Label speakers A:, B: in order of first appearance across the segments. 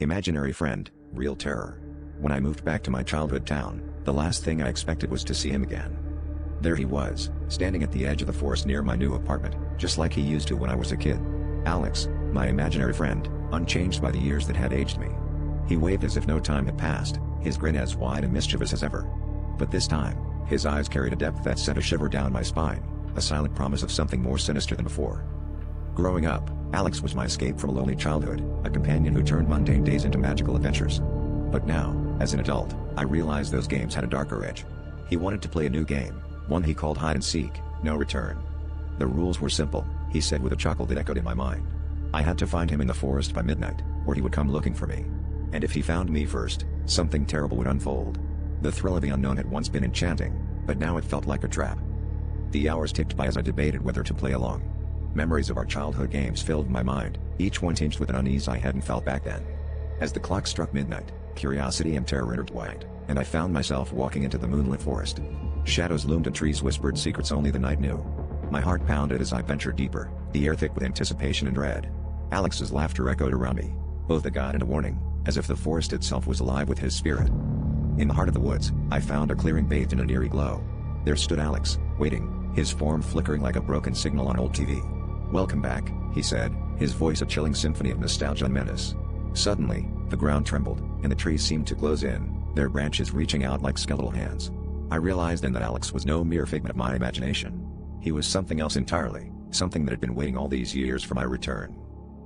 A: Imaginary friend, real terror. When I moved back to my childhood town, the last thing I expected was to see him again. There he was, standing at the edge of the forest near my new apartment, just like he used to when I was a kid. Alex, my imaginary friend, unchanged by the years that had aged me. He waved as if no time had passed, his grin as wide and mischievous as ever. But this time, his eyes carried a depth that sent a shiver down my spine, a silent promise of something more sinister than before. Growing up, Alex was my escape from a lonely childhood, a companion who turned mundane days into magical adventures. But now, as an adult, I realized those games had a darker edge. He wanted to play a new game, one he called hide and seek, no return. The rules were simple, he said with a chuckle that echoed in my mind. I had to find him in the forest by midnight, or he would come looking for me. And if he found me first, something terrible would unfold. The thrill of the unknown had once been enchanting, but now it felt like a trap. The hours ticked by as I debated whether to play along. Memories of our childhood games filled my mind, each one tinged with an unease I hadn't felt back then. As the clock struck midnight, curiosity and terror intertwined, and I found myself walking into the moonlit forest. Shadows loomed and trees whispered secrets only the night knew. My heart pounded as I ventured deeper, the air thick with anticipation and dread. Alex's laughter echoed around me, both a guide and a warning, as if the forest itself was alive with his spirit. In the heart of the woods, I found a clearing bathed in an eerie glow. There stood Alex, waiting, his form flickering like a broken signal on old TV. "Welcome back," he said, his voice a chilling symphony of nostalgia and menace. Suddenly, the ground trembled, and the trees seemed to close in, their branches reaching out like skeletal hands. I realized then that Alex was no mere figment of my imagination. He was something else entirely, something that had been waiting all these years for my return.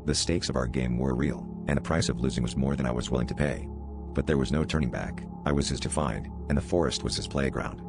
A: The stakes of our game were real, and the price of losing was more than I was willing to pay. But there was no turning back, I was his to find, and the forest was his playground.